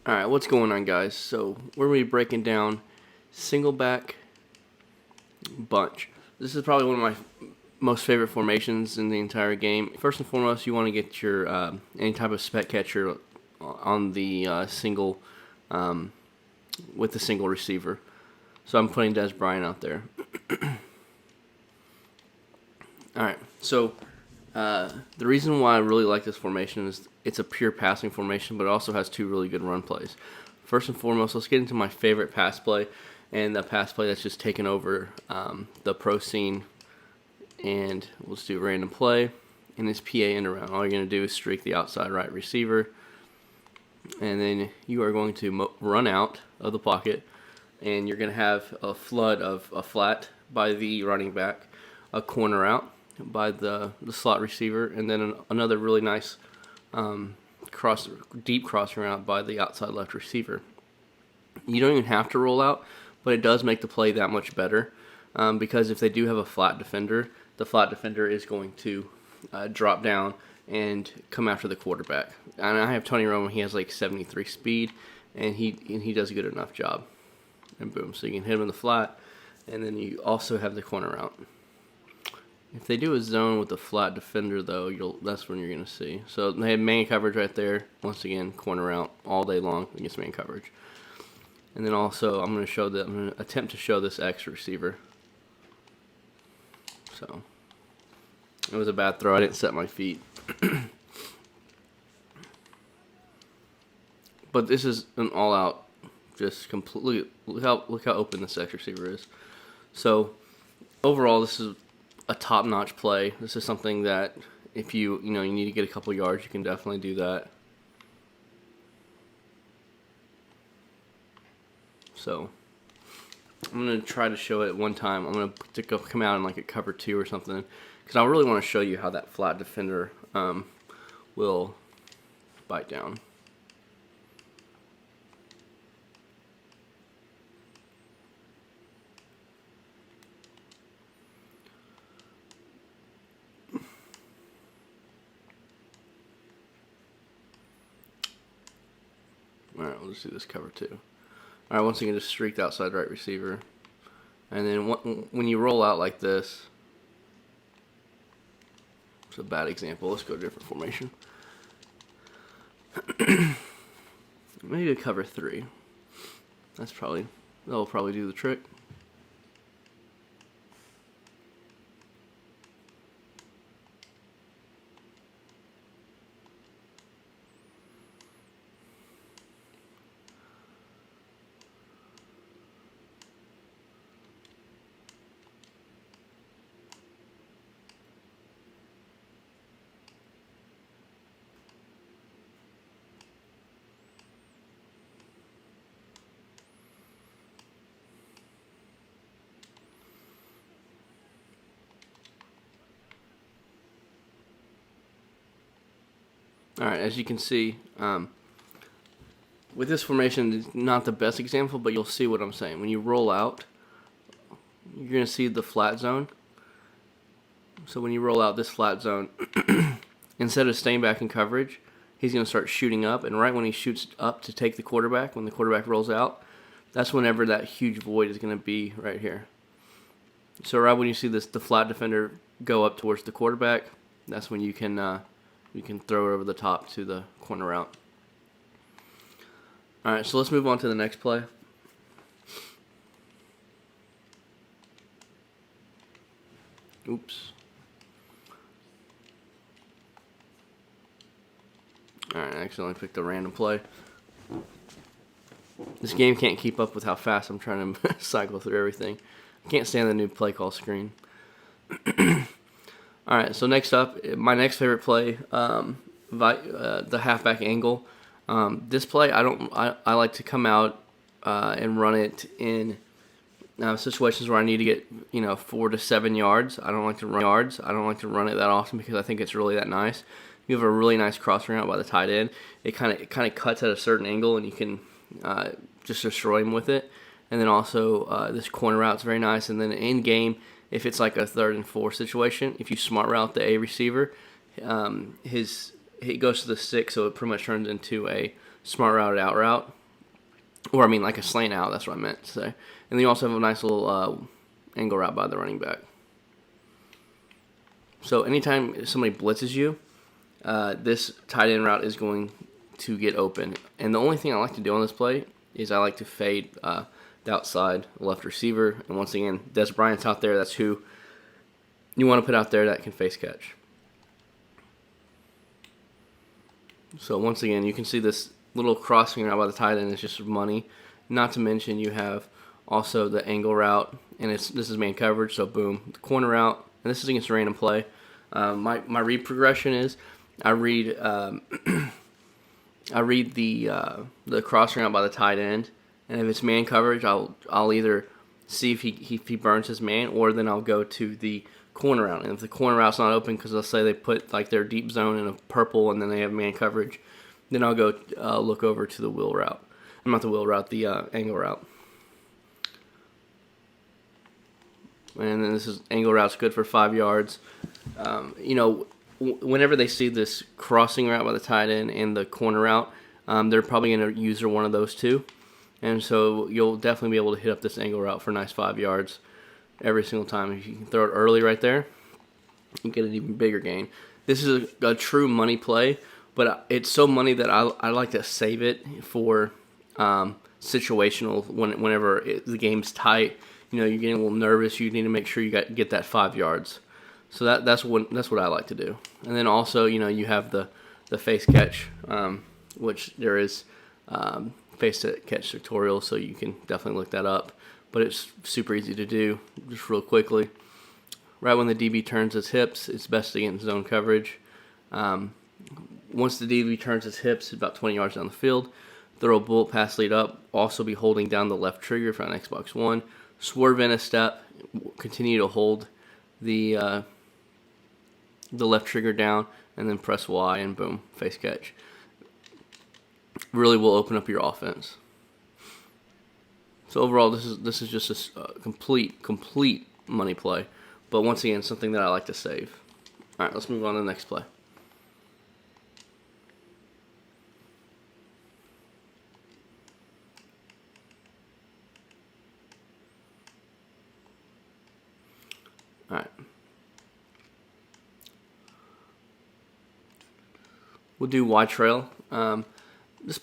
Alright, what's going on, guys? So, we're going to be breaking down Singleback bunch. This is probably one of my most favorite formations in the entire game. First and foremost, you want to get your any type of spec catcher on the single with the single receiver. So I'm putting Des Bryant out there. Alright, so the reason why I really like this formation is it's a pure passing formation, but it also has two really good run plays. First and foremost, let's get into my favorite pass play, and the pass play that's just taken over the pro scene. And we'll just do a random play in this PA end around. All you're going to do is streak the outside right receiver, and then you are going to run out of the pocket, and you're going to have a flood of a flat by the running back, a corner out by the slot receiver, and then another really nice deep crossing route by the outside left receiver. You don't even have to roll out, but it does make the play that much better because if they do have a flat defender, the flat defender is going to drop down and come after the quarterback. And I have Tony Romo; he has like 73 speed, and he does a good enough job. And boom, so you can hit him in the flat, and then you also have the corner route. If they do a zone with a flat defender, though, that's when you're going to see. So they have man coverage right there. Once again, corner out all day long against man coverage. And then also, I'm going to attempt to show this X receiver. So it was a bad throw. I didn't set my feet. But this is an all-out, just completely. Look how open this X receiver is. So overall, this is a top-notch play. This is something that if you need to get a couple yards, you can definitely do that. So I'm going to try to show it one time. I'm going to come out in like a cover 2 or something, because I really want to show you how that flat defender will bite down. Alright, we'll just do this cover 2. Alright, once again, just streaked outside right receiver. And then when you roll out like this, it's a bad example. Let's go to a different formation. Maybe a cover 3. That'll probably do the trick. Alright, as you can see, with this formation, it's not the best example, but you'll see what I'm saying. When you roll out, you're going to see the flat zone. So when you roll out this flat zone, instead of staying back in coverage, he's going to start shooting up. And right when he shoots up to take the quarterback, when the quarterback rolls out, that's whenever that huge void is going to be right here. So right when you see the flat defender go up towards the quarterback, that's when you can throw it over the top to the corner route. Alright, so let's move on to the next play. Oops. Alright, I accidentally picked a random play. This game can't keep up with how fast I'm trying to cycle through everything. I can't stand the new play call screen. Alright, so next up, my next favorite play, the halfback angle. This play, I like to come out and run it in situations where I need to get 4 to 7 yards. I don't like to run it that often because I think it's really that nice. You have a really nice crossing route by the tight end. It kind of cuts at a certain angle, and you can just destroy him with it. And then also this corner route is very nice. And then in game, if it's like a 3rd and 4 situation, if you smart route the A receiver, it goes to the 6, so it pretty much turns into a smart route out route, or I mean like a slant out. That's what I meant to say. And then you also have a nice little angle route by the running back. So anytime somebody blitzes you, this tight end route is going to get open. And the only thing I like to do on this play is I like to fade the outside left receiver. And once again, Des Bryant's out there. That's who you want to put out there that can face catch. So once again, you can see this little crossing route by the tight end is just money. Not to mention you have also the angle route, and this is man coverage. So boom, the corner route, and this is against random play. My read progression is I read the crossing route by the tight end, and if it's man coverage, I'll either see if he burns his man, or then I'll go to the corner route. And if the corner route's not open, because let's say they put like their deep zone in a purple and then they have man coverage, then I'll go look over to the wheel route. Not the wheel route, the angle route. And then this is angle route's good for 5 yards. Whenever they see this crossing route by the tight end and the corner route, they're probably going to use one of those two. And so you'll definitely be able to hit up this angle route for a nice 5 yards every single time. If you can throw it early right there, you get an even bigger gain. This is a true money play, but it's so money that I like to save it for situational whenever the game's tight. You're getting a little nervous. You need to make sure you get that 5 yards. So that's what I like to do. And then also, you have the face catch, which there is face catch tutorial, so you can definitely look that up. But it's super easy to do, just real quickly. Right when the DB turns his hips, it's best to get in zone coverage. Once the DB turns his hips, about 20 yards down the field, throw a bullet pass lead up. Also be holding down the left trigger if you're on Xbox One. Swerve in a step. Continue to hold the left trigger down, and then press Y, and boom, face catch. Really will open up your offense. So overall, this is just a complete money play. But once again, something that I like to save. All right, let's move on to the next play. All right. We'll do wide trail. This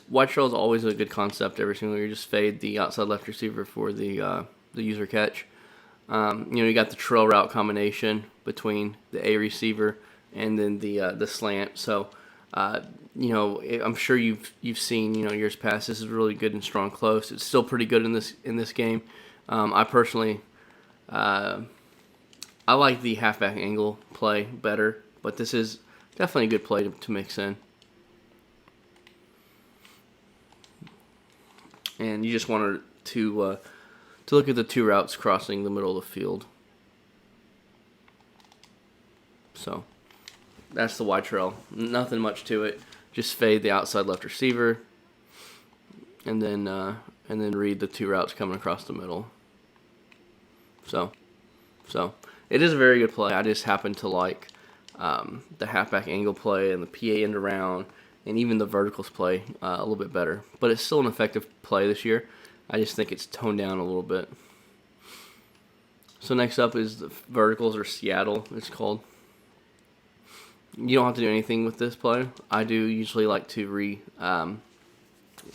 wide trail is always a good concept every single year. Just fade the outside left receiver for the user catch. You got the trail route combination between the A receiver and then the slant. So I'm sure you've seen years past. This is really good and strong close. It's still pretty good in this game. I personally I like the halfback angle play better, but this is definitely a good play to mix in. And you just wanted to look at the two routes crossing the middle of the field. So that's the wide trail. Nothing much to it. Just fade the outside left receiver, and then read the two routes coming across the middle. So it is a very good play. I just happen to like the halfback angle play and the PA end around, and even the verticals play a little bit better. But it's still an effective play this year. I just think it's toned down a little bit. So next up is the verticals, or Seattle, it's called. You don't have to do anything with this play. I do usually like to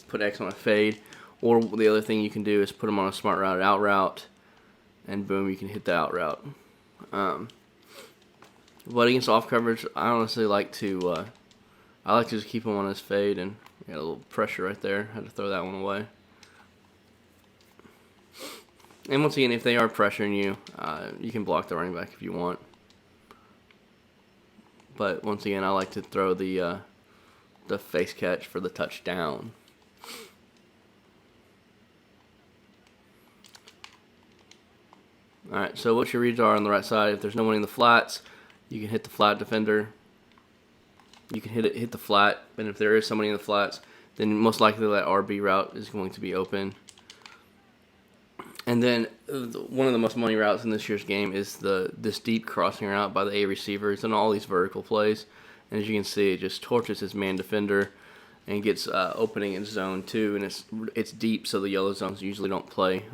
put X on a fade, or the other thing you can do is put them on a smart route out route, and boom, you can hit the out route. But against off coverage, I honestly like to just keep him on his fade, and got a little pressure right there. Had to throw that one away. And once again, if they are pressuring you, you can block the running back if you want. But once again, I like to throw the face catch for the touchdown. All right, so what your reads are on the right side. If there's no one in the flats, you can hit the flat defender. You can hit the flat, and if there is somebody in the flats, then most likely that RB route is going to be open. And then one of the most money routes in this year's game is this deep crossing route by the A receivers and all these vertical plays. And as you can see, it just torches his man defender. and gets opening in zone 2, and it's deep, so the yellow zones usually don't play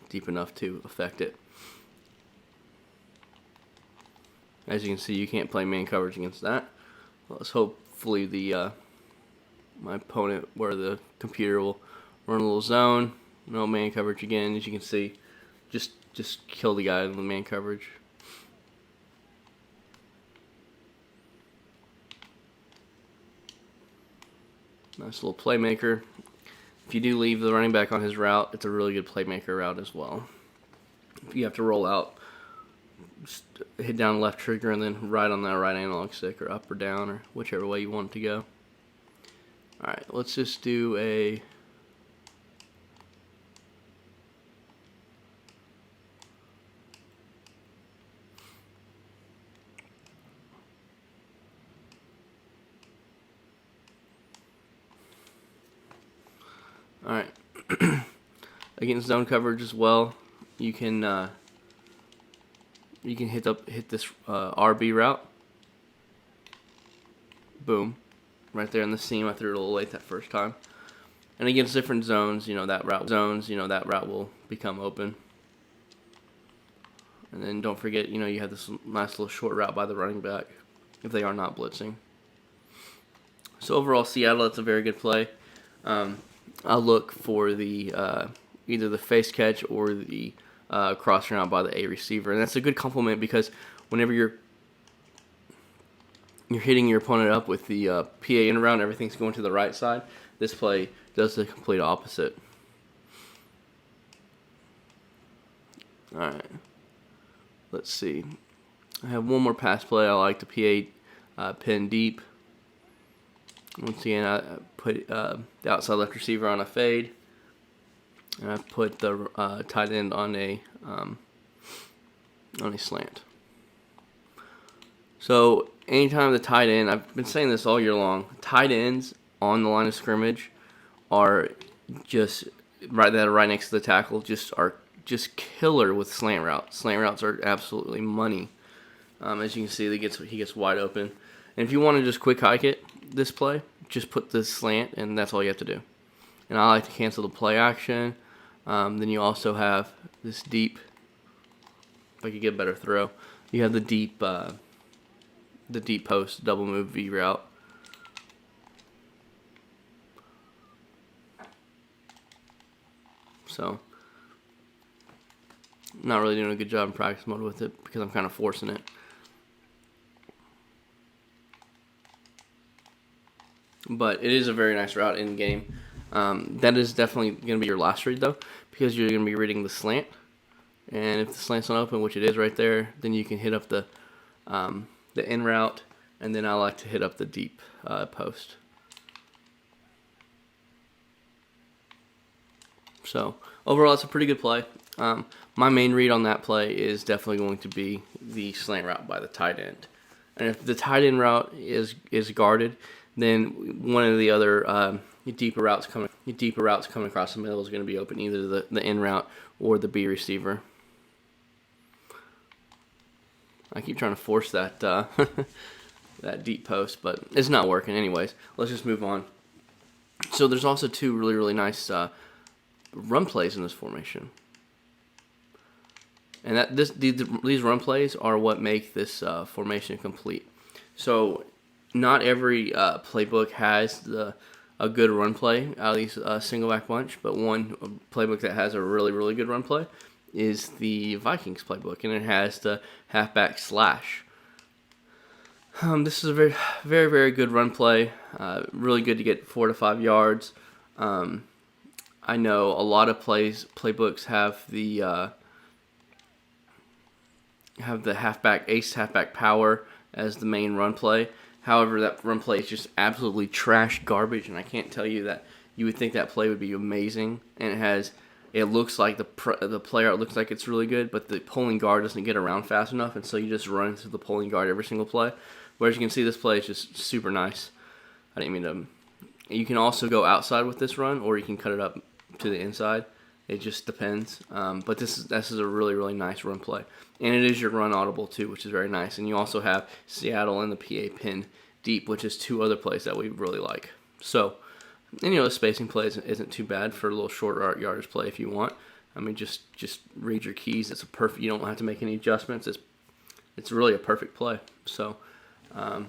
deep enough to affect it. As you can see, you can't play man coverage against that. Let's hopefully my opponent, where the computer will run a little zone. No man coverage again. As you can see, just kill the guy in the man coverage. Nice little playmaker. If you do leave the running back on his route, it's a really good playmaker route as well. If you have to roll out, just hit down left trigger and then right on that right analog stick, or up or down, or whichever way you want it to go. Alright, let's just do a Alright. Against zone coverage as well, you can hit this RB route. Boom. Right there in the seam. I threw it a little late that first time. And against different zones, that route will become open. And then don't forget, you have this nice little short route by the running back if they are not blitzing. So overall, Seattle, that's a very good play. I'll look for the either the face catch or the crossing route by the A receiver, and that's a good compliment because whenever you're hitting your opponent up with the PA in around, everything's going to the right side. This play does the complete opposite. All right, let's see. I have one more pass play. I like the PA pin deep. Once again, I put the outside left receiver on a fade, and I put the tight end on a slant. So anytime the tight end, I've been saying this all year long, tight ends on the line of scrimmage are just right next to the tackle, are just killer with slant routes. Slant routes are absolutely money. As you can see, he gets wide open. And if you want to just quick hike it, this play, just put this slant, and that's all you have to do. And I like to cancel the play action. Then you also have this deep. If I could get a better throw, you have the deep post double move V route. So, not really doing a good job in practice mode with it because I'm kind of forcing it. But it is a very nice route in game. That is definitely going to be your last read though, because you're going to be reading the slant. And if the slant's not open, which it is right there, then you can hit up the in route, and then I like to hit up the deep post. So overall, it's a pretty good play. My main read on that play is definitely going to be the slant route by the tight end. And if the tight end route is guarded, then one of the other deeper routes coming across the middle is going to be open, either the in route or the B receiver. I keep trying to force that that deep post, but it's not working. Anyways, let's just move on. So there's also two really nice run plays in this formation, and these run plays are what make this formation complete. So not every playbook has a good run play out of these Singleback bunch, but one playbook that has a really good run play is the Vikings playbook, and it has the halfback slash. This is a very good run play. Really good to get 4 to 5 yards. I know a lot of playbooks have the halfback power as the main run play. However, that run play is just absolutely trash garbage, and I can't tell you that you would think that play would be amazing. And it looks like the player, it looks like it's really good, but the pulling guard doesn't get around fast enough, and so you just run through the pulling guard every single play. Whereas you can see, this play is just super nice. I didn't mean to. You can also go outside with this run, or you can cut it up to the inside. It just depends. But this is a really nice run play. And it is your run audible too, which is very nice. And you also have Seattle and the PA pin deep, which is 2 other plays that we really like. So And the spacing play isn't too bad for a little short yardage play if you want. I mean, just read your keys. It's a perfect. You don't have to make any adjustments. It's really a perfect play. So, the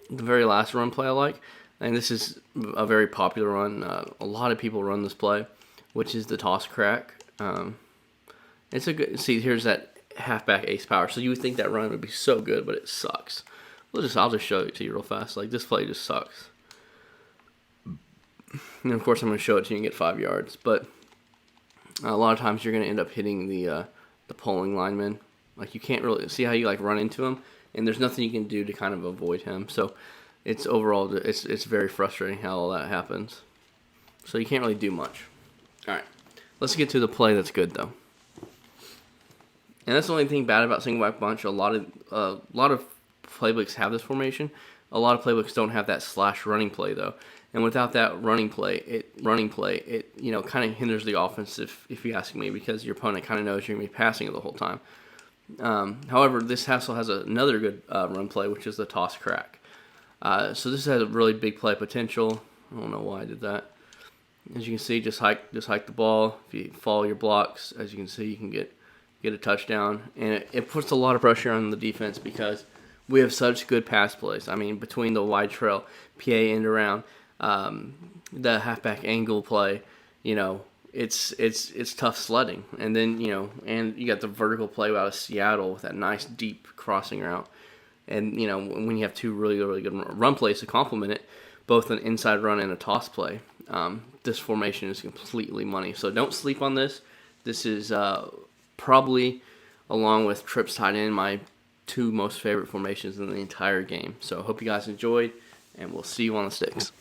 very last run play I like, and this is a very popular run. A lot of people run this play, which is the toss crack. It's a good. See, here's that halfback ace power. So you would think that run would be so good, but it sucks. I'll just show it to you real fast. Like, this play just sucks. And of course, I'm going to show it to you and get 5 yards. But a lot of times you're going to end up hitting the pulling lineman. Like, you can't really see how you like run into him, and there's nothing you can do to kind of avoid him. So it's overall it's very frustrating how all that happens. So you can't really do much. All right, let's get to the play that's good though. And that's the only thing bad about Singleback bunch. A lot of playbooks have this formation. A lot of playbooks don't have that slash running play though. And without that running play, it kind of hinders the offense if you ask me, because your opponent kind of knows you're going to be passing it the whole time. However, this also has another good run play, which is the toss crack. So this has a really big play potential. I don't know why I did that. As you can see, just hike the ball. If you follow your blocks, as you can see, you can get a touchdown, and it puts a lot of pressure on the defense because we have such good pass plays. I mean, between the wide trail, PA end around, the halfback angle play, it's tough sledding. And then, and you got the vertical play out of Seattle with that nice deep crossing route. And, when you have two really, really good run plays to complement it, both an inside run and a toss play, this formation is completely money. So don't sleep on this. This is probably, along with trips tight end, my 2 most favorite formations in the entire game. So I hope you guys enjoyed, and we'll see you on the sticks.